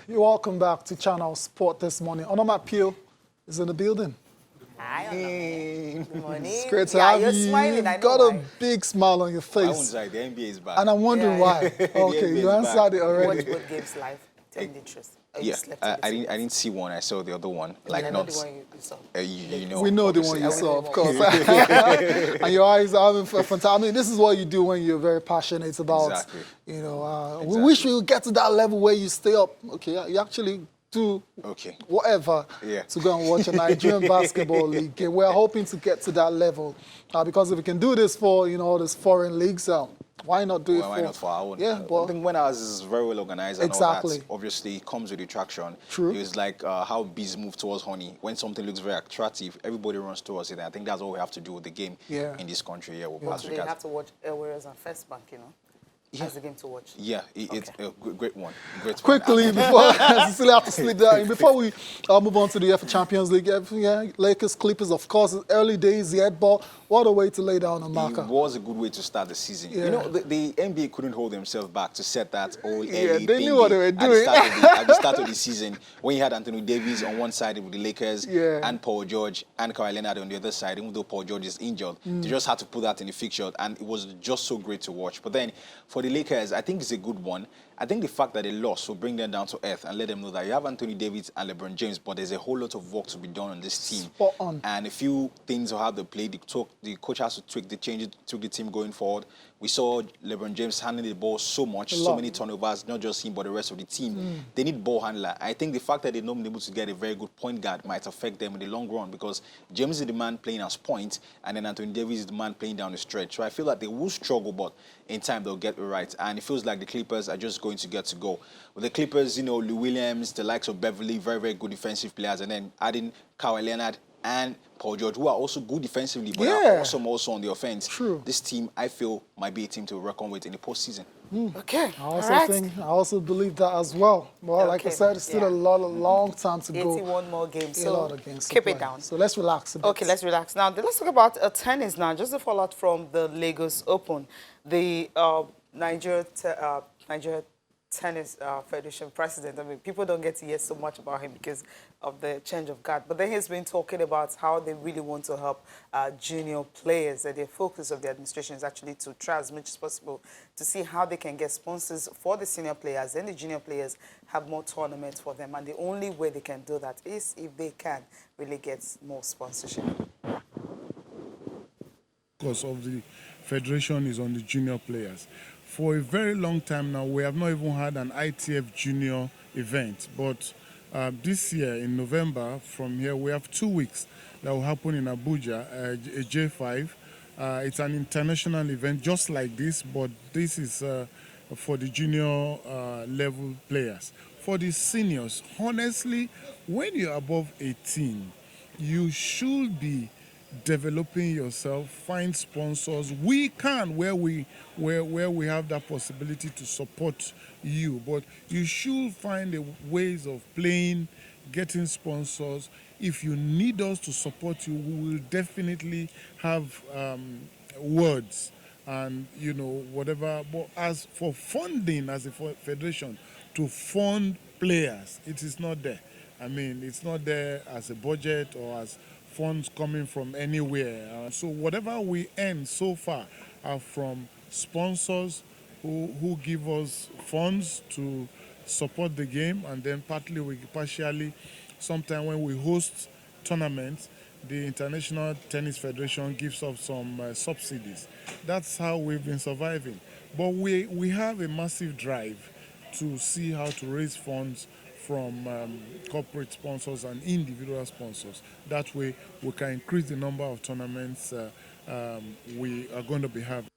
You're welcome back to Channel Sport this morning. Onoma Peel is in the building. Hi, good morning. It's great to yeah, have you're you. smiling. You've got a big smile on your face. I won't say the NBA is back. And I'm wondering why. Okay, you answered it already. Watch both games live. Tell me the truth. Yeah, I didn't see one. I saw the other one. Like not the one you saw. You know. We know the one you saw, of course. And your eyes are having fun. I mean, this is what you do when you're very passionate about. Exactly. You know, Exactly. we wish we would get to that level where you stay up. Okay, you actually do whatever to go and watch a Nigerian basketball league. And we're hoping to get to that level because if we can do this for all these foreign leagues, why not do it for? Why not for our own? Yeah, but I think when ours is very well organized and all that, obviously it comes with attraction. True. It's like how bees move towards honey. When something looks very attractive, everybody runs towards it. And I think that's what we have to do with the game in this country. Yeah, But today you have to watch Warriors and First Bank, as a game to watch. Yeah, it's a great one. Quickly, before Cecilia have to slip that. Before we move on to the UEFA Champions League, Lakers, Clippers, of course, early days yet, but what a way to lay down a marker. It was a good way to start the season. Yeah. You know, the NBA couldn't hold themselves back to set that old they knew what they were doing. At the start of the season, when you had Anthony Davis on one side with the Lakers and Paul George and Kawhi Leonard on the other side, even though Paul George is injured, they just had to put that in the fixture, and it was just so great to watch. But then, for the Lakers, I think it's a good one. I think the fact that they lost will bring them down to earth and let them know that you have Anthony Davis and LeBron James, but there's a whole lot of work to be done on this team. Spot on. And a few things of how they play. The coach has to tweak the team going forward. We saw LeBron James handling the ball so much, so many turnovers, not just him, but the rest of the team. They need ball handler. I think the fact that they've not been able to get a very good point guard might affect them in the long run because James is the man playing as point, and then Anthony Davis is the man playing down the stretch. So I feel like they will struggle, but in time they'll get it right. And it feels like the Clippers are just going to get to go. With the Clippers, Lou Williams, the likes of Beverly, very, very good defensive players, and then adding Kawhi Leonard and Paul George, who are also good defensively, but are awesome also on the offense. True. This team, I feel, might be a team to reckon with in the postseason. Okay. I also believe that as well. Well, like I said, it's still a long time to go. 81 more games. A So lot of games keep it down. So let's relax a bit. Okay, let's relax. Now, let's talk about tennis now. Just a fallout from the Lagos Open. The Nigeria Tennis Federation president, I mean, people don't get to hear so much about him because of the change of guard. But then he's been talking about how they really want to help junior players. That the focus of the administration is actually to try as much as possible to see how they can get sponsors for the senior players and the junior players have more tournaments for them. And the only way they can do that is if they can really get more sponsorship. Because of the federation is on the junior players. For a very long time now, we have not even had an ITF junior event. But this year, in November, from here, we have 2 weeks that will happen in Abuja, a J5. It's an international event just like this, but this is for the junior level players. For the seniors, honestly, when you're above 18, you should be developing yourself, find sponsors. We can where we have that possibility to support you, but you should find ways of playing, getting sponsors. If you need us to support you, we will definitely have words and whatever. But as for funding, as a federation to fund players, it is not there. I mean, it's not there as a budget or as funds coming from anywhere. So whatever we earn so far are from sponsors who give us funds to support the game, and then partially, sometime when we host tournaments, the International Tennis Federation gives us some subsidies. That's how we've been surviving. But we have a massive drive to see how to raise funds from corporate sponsors and individual sponsors. That way, we can increase the number of tournaments we are going to be having.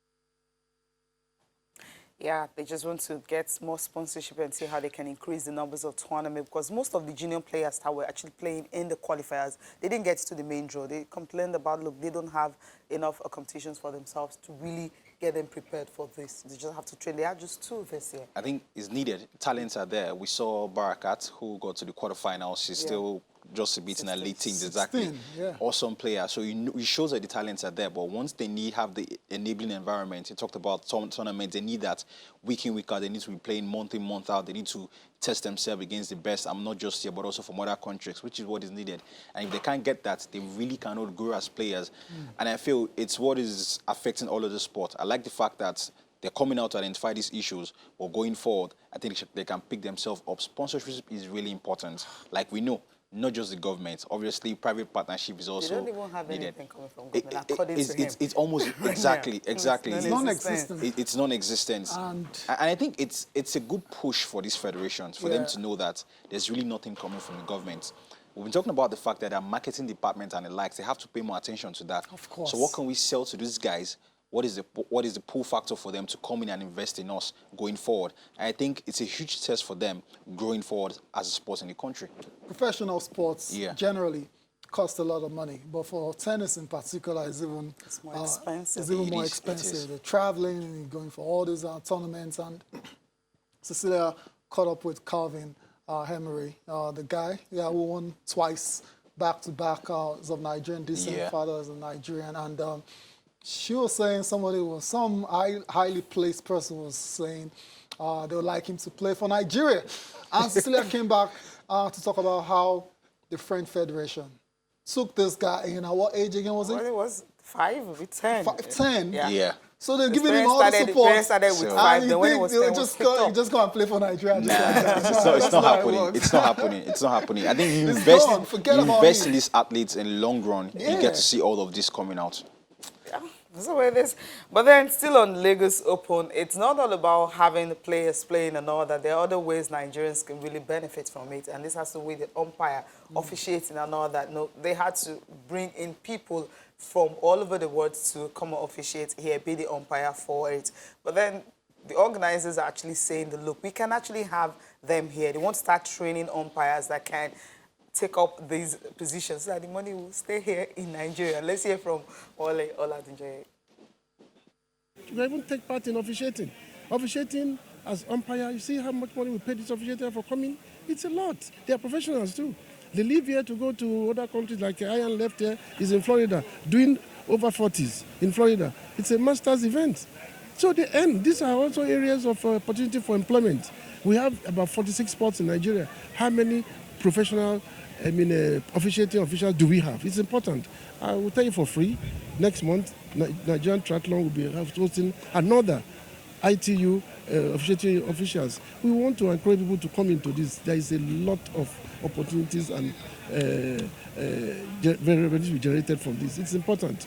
Yeah, they just want to get more sponsorship and see how they can increase the numbers of tournaments, because most of the junior players that were actually playing in the qualifiers, they didn't get to the main draw. They complained about, look, they don't have enough competitions for themselves to really get them prepared for this. They just have to train. They are just 2 this year. I think it's needed. Talents are there. We saw Barakat, who got to the quarterfinals. She's still just a bit in elite teams, 16, exactly. yeah. Awesome player. So it shows that the talents are there, but once they have the enabling environment, you talked about tournaments, they need that week in, week out. They need to be playing month in, month out. They need to test themselves against the best. I'm not just here, but also from other countries, which is what is needed. And if they can't get that, they really cannot grow as players. And I feel it's what is affecting all of the sport. I like the fact that they're coming out to identify these issues, but going forward, I think they can pick themselves up. Sponsorship is really important. Like we know, not just the government. Obviously, private partnership is also needed. They don't even have needed. anything coming from government, according to him. It's almost, exactly. It's non-existent. It's non-existent. And I think it's a good push for these federations, for them to know that there's really nothing coming from the government. We've been talking about the fact that our marketing department and the likes, they have to pay more attention to that. Of course. So what can we sell to these guys? What is the pull factor for them to come in and invest in us going forward? And I think it's a huge test for them going forward as a sport in the country. Professional sports generally cost a lot of money, but for tennis in particular, it's even more expensive. It's even more expensive. The traveling and going for all these tournaments. And Cecilia caught up with Calvin Hemery, the guy who won twice back-to-back as of Nigerian descent, father as a Nigerian, and she was saying some highly placed person was saying they would like him to play for Nigeria. And Cecilia came back to talk about how the French Federation took this guy in. At what age again was it? Well, it was 5 or 10. 10? Yeah. So they're giving him all the support. The started with 5. Then when it was 10, just go and play for Nigeria. It's not happening. It's not happening. It's not happening. I think you invest in these athletes in the long run, you get to see all of this coming out. Yeah, that's the way it is. But then still on Lagos Open, it's not all about having the players playing and all that. There are other ways Nigerians can really benefit from it. And this has to do with the umpire, officiating and all that. No, they had to bring in people from all over the world to come and officiate here, be the umpire for it. But then the organizers are actually saying, look, we can actually have them here. They want to start training umpires that can take up these positions so that the money will stay here in Nigeria. Let's hear from Ole Oladunjoye. You even take part in officiating. Officiating as umpire, you see how much money we pay this officiator for coming? It's a lot. They are professionals too. They leave here to go to other countries, like Ian left here, is in Florida, doing over 40s in Florida. It's a master's event. So they earn. These are also areas of opportunity for employment. We have about 46 sports in Nigeria. How many professional officiating officials do we have? It's important. I will tell you for free. Next month, Nigerian Triathlon will be hosting another ITU officiating officials. We want to encourage people to come into this. There is a lot of opportunities and revenue generated from this. It's important.